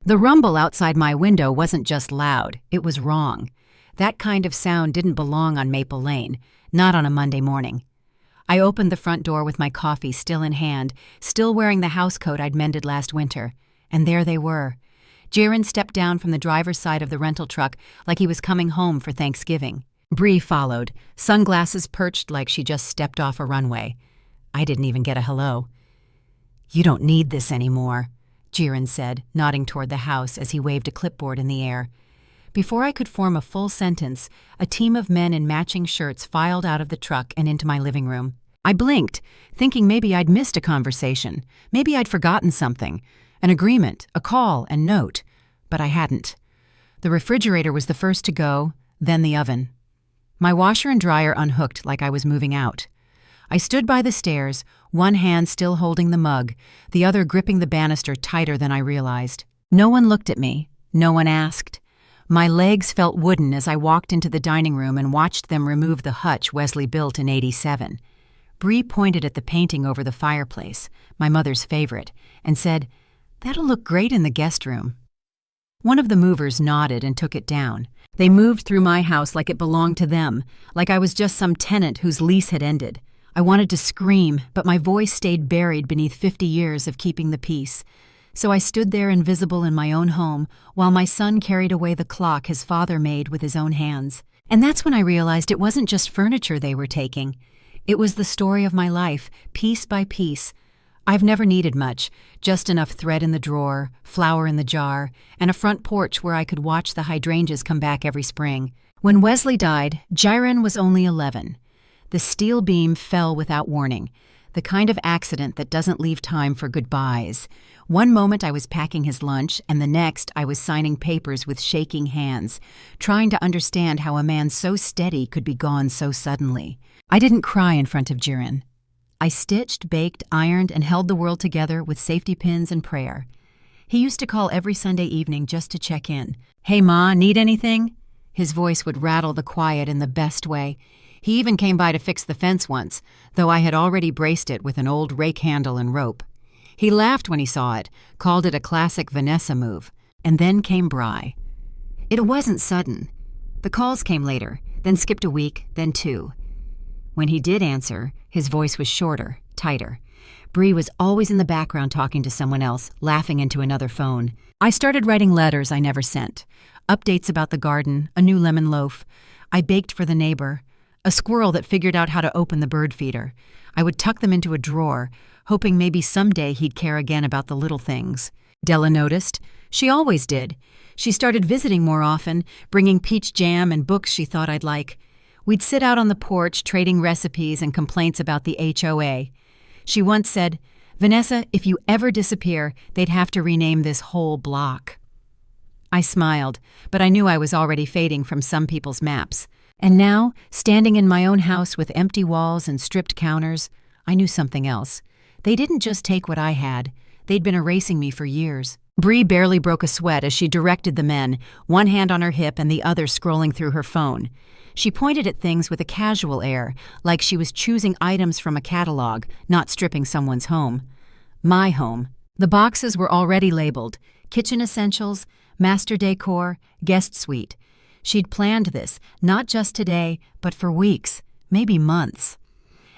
The rumble outside my window wasn't just loud, it was wrong. That kind of sound didn't belong on Maple Lane, not on a Monday morning. I opened the front door with my coffee still in hand, still wearing the housecoat I'd mended last winter, and there they were. Jiren stepped down from the driver's side of the rental truck like he was coming home for Thanksgiving. Bree followed, sunglasses perched like she just stepped off a runway. I didn't even get a hello. "You don't need this anymore," Jiren said, nodding toward the house as he waved a clipboard in the air. Before I could form a full sentence, a team of men in matching shirts filed out of the truck and into my living room. I blinked, thinking maybe I'd missed a conversation, maybe I'd forgotten something, an agreement, a call, and note, but I hadn't. The refrigerator was the first to go, then the oven. My washer and dryer unhooked like I was moving out. I stood by the stairs, one hand still holding the mug, the other gripping the banister tighter than I realized. No one looked at me. No one asked. My legs felt wooden as I walked into the dining room and watched them remove the hutch Wesley built in '87. Bree pointed at the painting over the fireplace, my mother's favorite, and said, "That'll look great in the guest room." One of the movers nodded and took it down. They moved through my house like it belonged to them, like I was just some tenant whose lease had ended. I wanted to scream, but my voice stayed buried beneath 50 years of keeping the peace. So I stood there invisible in my own home while my son carried away the clock his father made with his own hands. And that's when I realized it wasn't just furniture they were taking. It was the story of my life, piece by piece. I've never needed much, just enough thread in the drawer, flour in the jar, and a front porch where I could watch the hydrangeas come back every spring. When Wesley died, Jiren was only 11. The steel beam fell without warning, the kind of accident that doesn't leave time for goodbyes. One moment I was packing his lunch, and the next I was signing papers with shaking hands, trying to understand how a man so steady could be gone so suddenly. I didn't cry in front of Jiren. I stitched, baked, ironed, and held the world together with safety pins and prayer. He used to call every Sunday evening just to check in. "Hey, Ma, need anything?" His voice would rattle the quiet in the best way. He even came by to fix the fence once, though I had already braced it with an old rake handle and rope. He laughed when he saw it, called it a classic Vanessa move. And then came Bri. It wasn't sudden. The calls came later, then skipped a week, then 2. When he did answer, his voice was shorter, tighter. Bree was always in the background talking to someone else, laughing into another phone. I started writing letters I never sent. Updates about the garden, a new lemon loaf. I baked for the neighbor. A squirrel that figured out how to open the bird feeder. I would tuck them into a drawer, hoping maybe someday he'd care again about the little things. Della noticed. She always did. She started visiting more often, bringing peach jam and books she thought I'd like. We'd sit out on the porch, trading recipes and complaints about the HOA. She once said, "Vanessa, if you ever disappear, they'd have to rename this whole block." I smiled, but I knew I was already fading from some people's maps. And now, standing in my own house with empty walls and stripped counters, I knew something else. They didn't just take what I had. They'd been erasing me for years. Bree barely broke a sweat as she directed the men, one hand on her hip and the other scrolling through her phone. She pointed at things with a casual air, like she was choosing items from a catalog, not stripping someone's home. My home. The boxes were already labeled: kitchen essentials, master decor, guest suite. She'd planned this, not just today, but for weeks, maybe months.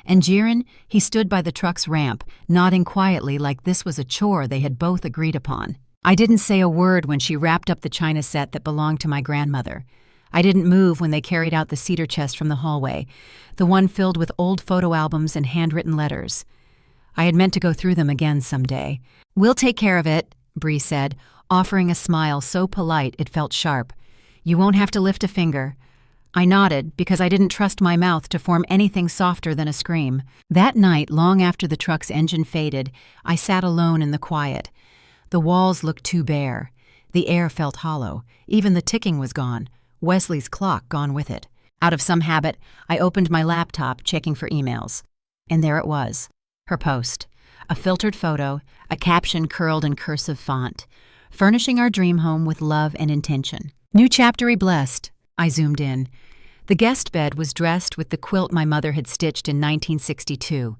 And Jiren, he stood by the truck's ramp, nodding quietly like this was a chore they had both agreed upon. I didn't say a word when she wrapped up the china set that belonged to my grandmother. I didn't move when they carried out the cedar chest from the hallway, the one filled with old photo albums and handwritten letters. I had meant to go through them again someday. "We'll take care of it," Bree said, offering a smile so polite it felt sharp. "You won't have to lift a finger." I nodded because I didn't trust my mouth to form anything softer than a scream. That night, long after the truck's engine faded, I sat alone in the quiet. The walls looked too bare. The air felt hollow. Even the ticking was gone. Wesley's clock gone with it. Out of some habit, I opened my laptop, checking for emails. And there it was, her post. A filtered photo, a caption curled in cursive font. "Furnishing our dream home with love and intention. New chapter blessed." I zoomed in. The guest bed was dressed with the quilt my mother had stitched in 1962.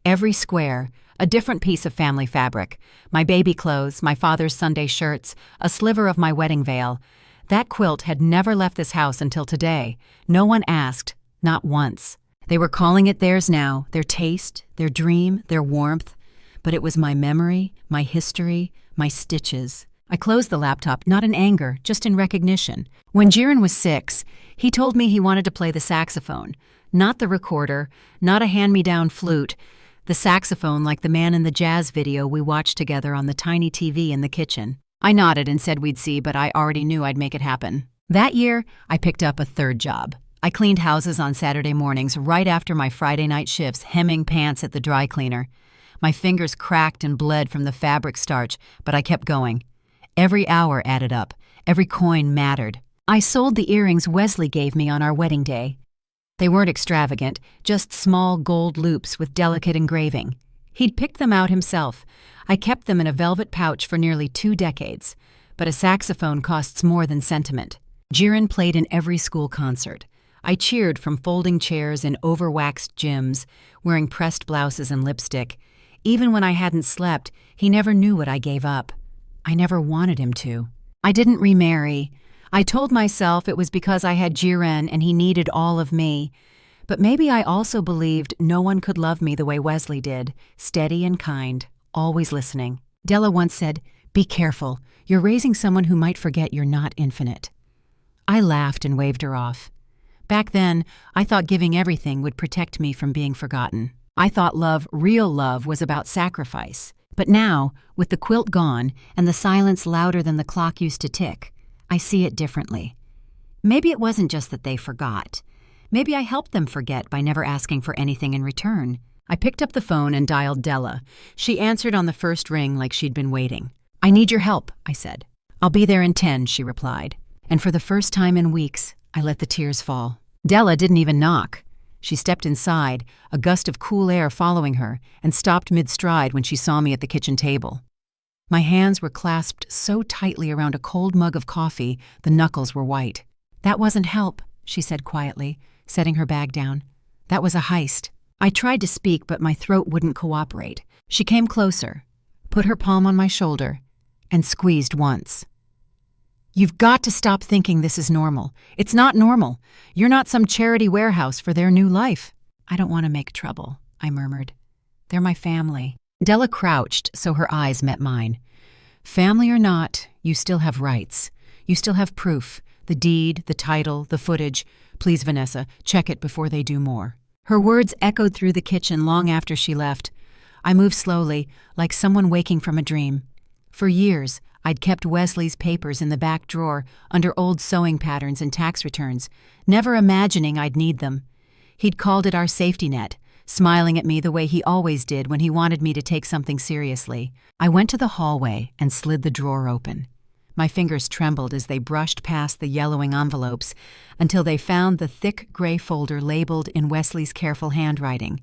Every square, A different piece of family fabric. My baby clothes, my father's Sunday shirts, a sliver of my wedding veil. That quilt had never left this house until today. No one asked, not once. They were calling it theirs now, their taste, their dream, their warmth. But it was my memory, my history, my stitches. I closed the laptop, not in anger, just in recognition. When Jiren was 6, he told me he wanted to play the saxophone. Not the recorder, not a hand-me-down flute. The saxophone like the man in the jazz video we watched together on the tiny TV in the kitchen. I nodded and said we'd see, but I already knew I'd make it happen. That year, I picked up a third job. I cleaned houses on Saturday mornings right after my Friday night shifts, hemming pants at the dry cleaner. My fingers cracked and bled from the fabric starch, but I kept going. Every hour added up. Every coin mattered. I sold the earrings Wesley gave me on our wedding day. They weren't extravagant, just small gold loops with delicate engraving. He'd picked them out himself. I kept them in a velvet pouch for nearly 2 decades. But a saxophone costs more than sentiment. Jiren played in every school concert. I cheered from folding chairs in overwaxed gyms, wearing pressed blouses and lipstick. Even when I hadn't slept, he never knew what I gave up. I never wanted him to. I didn't remarry. I told myself it was because I had Jiren and he needed all of me. But maybe I also believed no one could love me the way Wesley did, steady and kind, always listening. Della once said, "Be careful. You're raising someone who might forget you're not infinite." I laughed and waved her off. Back then, I thought giving everything would protect me from being forgotten. I thought love, real love, was about sacrifice. But now, with the quilt gone and the silence louder than the clock used to tick, I see it differently. Maybe it wasn't just that they forgot. Maybe I helped them forget by never asking for anything in return. I picked up the phone and dialed Della. She answered on the first ring like she'd been waiting. "I need your help," I said. "I'll be there in 10, she replied. And for the first time in weeks, I let the tears fall. Della didn't even knock. She stepped inside, a gust of cool air following her, and stopped mid-stride when she saw me at the kitchen table. My hands were clasped so tightly around a cold mug of coffee, the knuckles were white. "That wasn't help," she said quietly, setting her bag down. "That was a heist." I tried to speak, but my throat wouldn't cooperate. She came closer, put her palm on my shoulder, and squeezed once. "You've got to stop thinking this is normal. It's not normal. You're not some charity warehouse for their new life." "I don't want to make trouble," I murmured. "They're my family." Della crouched so her eyes met mine. "Family or not, you still have rights. You still have proof. The deed, the title, the footage. Please, Vanessa, check it before they do more." Her words echoed through the kitchen long after she left. I moved slowly, like someone waking from a dream. For years, I'd kept Wesley's papers in the back drawer under old sewing patterns and tax returns, never imagining I'd need them. He'd called it our safety net, smiling at me the way he always did when he wanted me to take something seriously. I went to the hallway and slid the drawer open. My fingers trembled as they brushed past the yellowing envelopes until they found the thick gray folder labeled in Wesley's careful handwriting,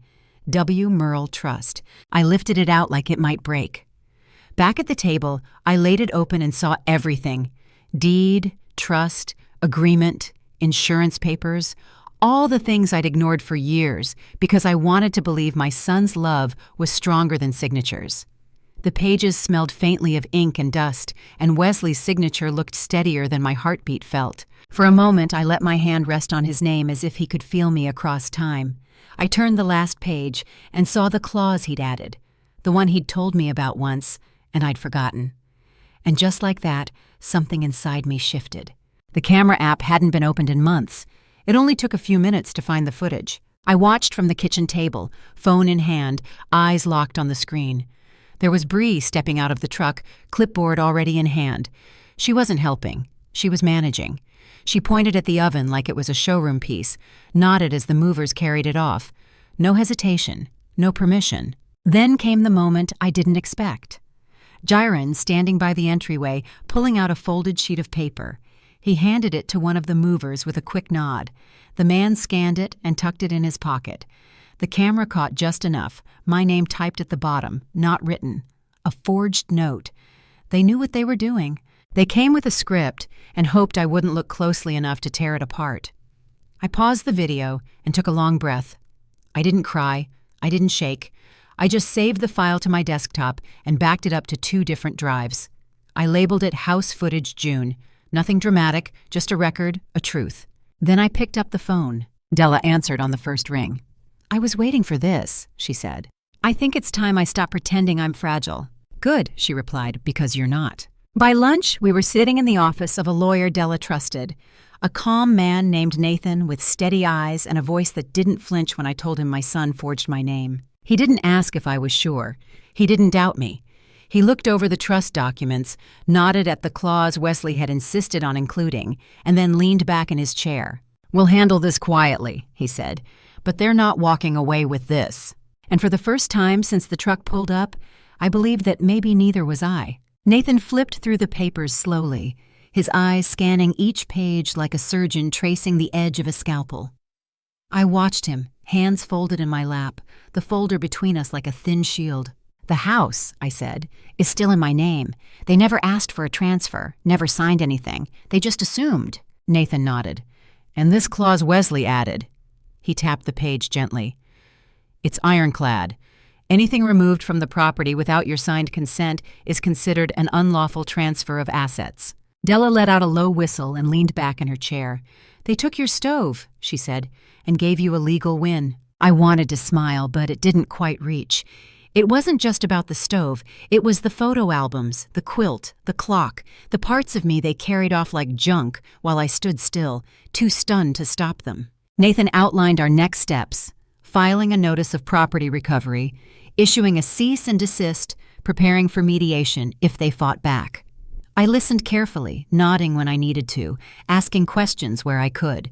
W. Merle Trust. I lifted it out like it might break. Back at the table, I laid it open and saw everything. Deed, trust, agreement, insurance papers, all the things I'd ignored for years because I wanted to believe my son's love was stronger than signatures. The pages smelled faintly of ink and dust, and Wesley's signature looked steadier than my heartbeat felt. For a moment, I let my hand rest on his name as if he could feel me across time. I turned the last page and saw the clause he'd added, the one he'd told me about once, and I'd forgotten. And just like that, something inside me shifted. The camera app hadn't been opened in months. It only took a few minutes to find the footage. I watched from the kitchen table, phone in hand, eyes locked on the screen. There was Bree stepping out of the truck, clipboard already in hand. She wasn't helping. She was managing. She pointed at the oven like it was a showroom piece, nodded as the movers carried it off. No hesitation, no permission. Then came the moment I didn't expect. Jiren, standing by the entryway, pulling out a folded sheet of paper. He handed it to one of the movers with a quick nod. The man scanned it and tucked it in his pocket. The camera caught just enough, my name typed at the bottom, not written. A forged note. They knew what they were doing. They came with a script and hoped I wouldn't look closely enough to tear it apart. I paused the video and took a long breath. I didn't cry. I didn't shake. I just saved the file to my desktop and backed it up to 2 different drives. I labeled it House Footage June. Nothing dramatic, just a record, a truth. Then I picked up the phone. Della answered on the first ring. "I was waiting for this," she said. "I think it's time I stop pretending I'm fragile." "Good," she replied, "because you're not." By lunch, we were sitting in the office of a lawyer Della trusted, a calm man named Nathan with steady eyes and a voice that didn't flinch when I told him my son forged my name. He didn't ask if I was sure. He didn't doubt me. He looked over the trust documents, nodded at the clause Wesley had insisted on including, and then leaned back in his chair. "We'll handle this quietly," he said, "but they're not walking away with this." And for the first time since the truck pulled up, I believed that maybe neither was I. Nathan flipped through the papers slowly, his eyes scanning each page like a surgeon tracing the edge of a scalpel. I watched him, hands folded in my lap, the folder between us like a thin shield. "The house," I said, "is still in my name. They never asked for a transfer, never signed anything. They just assumed." Nathan nodded. "And this clause Wesley added." He tapped the page gently. "It's ironclad. Anything removed from the property without your signed consent is considered an unlawful transfer of assets." Della let out a low whistle and leaned back in her chair. "They took your stove," she said, "and gave you a legal win." I wanted to smile, but it didn't quite reach. It wasn't just about the stove. It was the photo albums, the quilt, the clock, the parts of me they carried off like junk while I stood still, too stunned to stop them. Nathan outlined our next steps: filing a notice of property recovery, issuing a cease and desist, preparing for mediation if they fought back. I listened carefully, nodding when I needed to, asking questions where I could.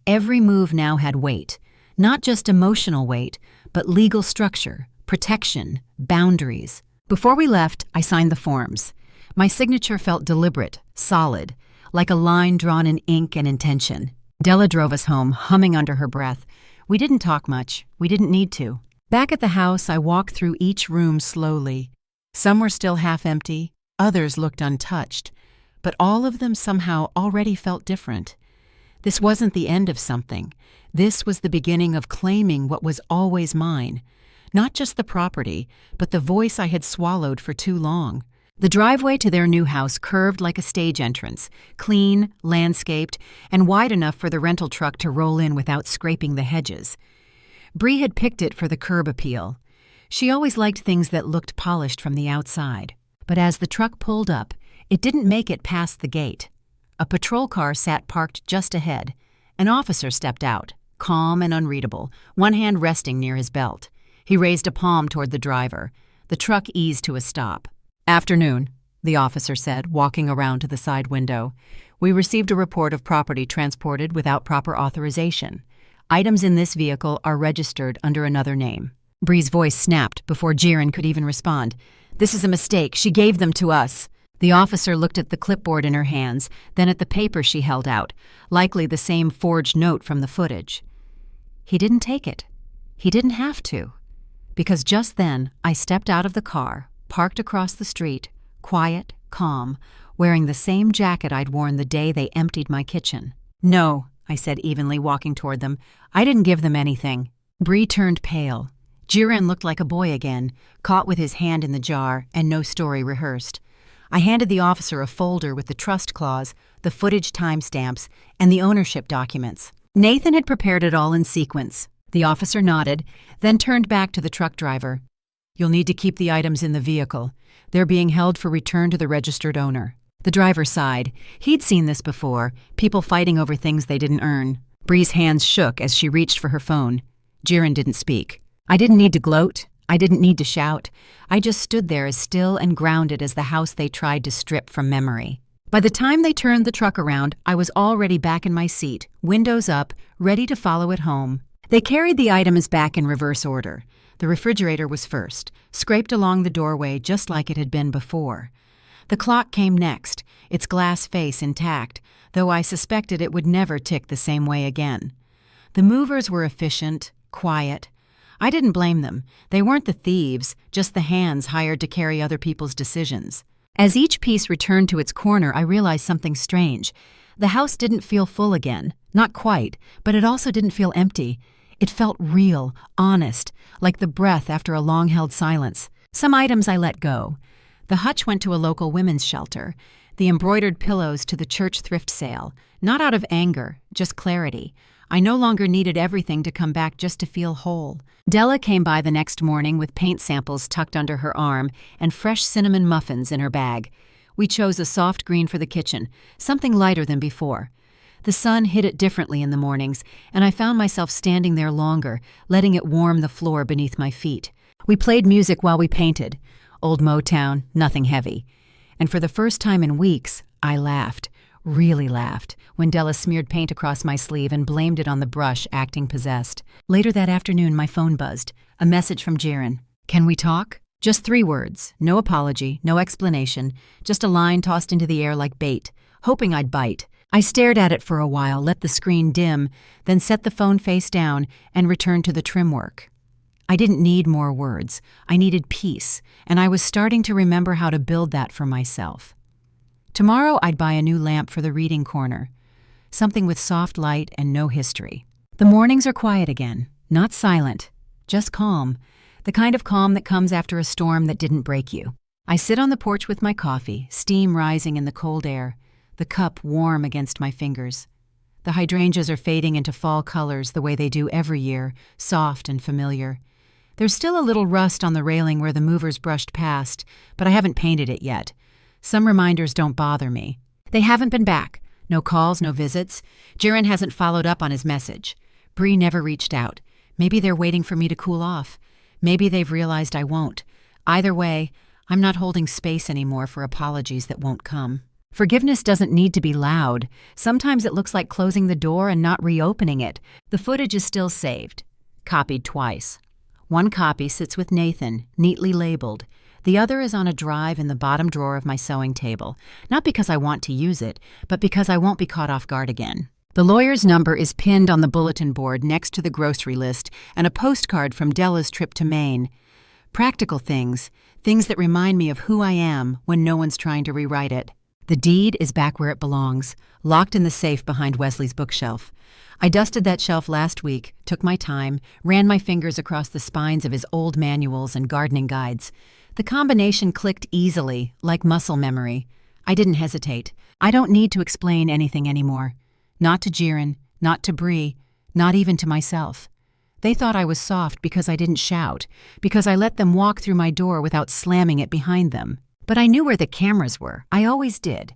Every move now had weight, not just emotional weight, but legal structure, protection, boundaries. Before we left, I signed the forms. My signature felt deliberate, solid, like a line drawn in ink and intention. Della drove us home, humming under her breath. We didn't talk much. We didn't need to. Back at the house, I walked through each room slowly. Some were still half empty, others looked untouched, but all of them somehow already felt different. This wasn't the end of something. This was the beginning of claiming what was always mine. Not just the property, but the voice I had swallowed for too long. The driveway to their new house curved like a stage entrance, clean, landscaped, and wide enough for the rental truck to roll in without scraping the hedges. Bree had picked it for the curb appeal. She always liked things that looked polished from the outside. But as the truck pulled up, it didn't make it past the gate. A patrol car sat parked just ahead. An officer stepped out, calm and unreadable, one hand resting near his belt. He raised a palm toward the driver. The truck eased to a stop. "Afternoon," the officer said, walking around to the side window. "We received a report of property transported without proper authorization. Items in this vehicle are registered under another name." Bree's voice snapped before Jiren could even respond. "This is a mistake. She gave them to us." The officer looked at the clipboard in her hands, then at the paper she held out, likely the same forged note from the footage. He didn't take it. He didn't have to. Because just then, I stepped out of the car, parked across the street, quiet, calm, wearing the same jacket I'd worn the day they emptied my kitchen. "No," I said evenly, walking toward them. "I didn't give them anything." Bree turned pale. Jiren looked like a boy again, caught with his hand in the jar and no story rehearsed. I handed the officer a folder with the trust clause, the footage timestamps, and the ownership documents. Nathan had prepared it all in sequence. The officer nodded, then turned back to the truck driver. "You'll need to keep the items in the vehicle. They're being held for return to the registered owner." The driver sighed. He'd seen this before, people fighting over things they didn't earn. Bree's hands shook as she reached for her phone. Jiren didn't speak. I didn't need to gloat. I didn't need to shout. I just stood there as still and grounded as the house they tried to strip from memory. By the time they turned the truck around, I was already back in my seat, windows up, ready to follow it home. They carried the items back in reverse order. The refrigerator was first, scraped along the doorway just like it had been before. The clock came next, its glass face intact, though I suspected it would never tick the same way again. The movers were efficient, quiet. I didn't blame them. They weren't the thieves, just the hands hired to carry other people's decisions. As each piece returned to its corner, I realized something strange. The house didn't feel full again. Not quite, but it also didn't feel empty. It felt real, honest, like the breath after a long-held silence. Some items I let go. The hutch went to a local women's shelter, the embroidered pillows to the church thrift sale, not out of anger, just clarity. I no longer needed everything to come back just to feel whole. Della came by the next morning with paint samples tucked under her arm and fresh cinnamon muffins in her bag. We chose a soft green for the kitchen, something lighter than before. The sun hit it differently in the mornings, and I found myself standing there longer, letting it warm the floor beneath my feet. We played music while we painted. Old Motown, nothing heavy. And for the first time in weeks, I laughed. Really laughed when Della smeared paint across my sleeve and blamed it on the brush, acting possessed. Later that afternoon, my phone buzzed. A message from Jiren. "Can we talk?" Just 3 words. No apology, no explanation, just a line tossed into the air like bait, hoping I'd bite. I stared at it for a while, let the screen dim, then set the phone face down and returned to the trim work. I didn't need more words. I needed peace, and I was starting to remember how to build that for myself. Tomorrow I'd buy a new lamp for the reading corner, something with soft light and no history. The mornings are quiet again, not silent, just calm, the kind of calm that comes after a storm that didn't break you. I sit on the porch with my coffee, steam rising in the cold air, the cup warm against my fingers. The hydrangeas are fading into fall colors the way they do every year, soft and familiar. There's still a little rust on the railing where the movers brushed past, but I haven't painted it yet. Some reminders don't bother me. They haven't been back. No calls, no visits. Jiren hasn't followed up on his message. Bree never reached out. Maybe they're waiting for me to cool off. Maybe they've realized I won't. Either way, I'm not holding space anymore for apologies that won't come. Forgiveness doesn't need to be loud. Sometimes it looks like closing the door and not reopening it. The footage is still saved. Copied twice. One copy sits with Nathan, neatly labeled. The other is on a drive in the bottom drawer of my sewing table, not because I want to use it, but because I won't be caught off guard again. The lawyer's number is pinned on the bulletin board next to the grocery list and a postcard from Della's trip to Maine. Practical things that remind me of who I am when no one's trying to rewrite it. The deed is back where it belongs, locked in the safe behind Wesley's bookshelf. I dusted that shelf last week, took my time, ran my fingers across the spines of his old manuals and gardening guides. The combination clicked easily, like muscle memory. I didn't hesitate. I don't need to explain anything anymore. Not to Jiren, not to Bree, not even to myself. They thought I was soft because I didn't shout, because I let them walk through my door without slamming it behind them. But I knew where the cameras were. I always did.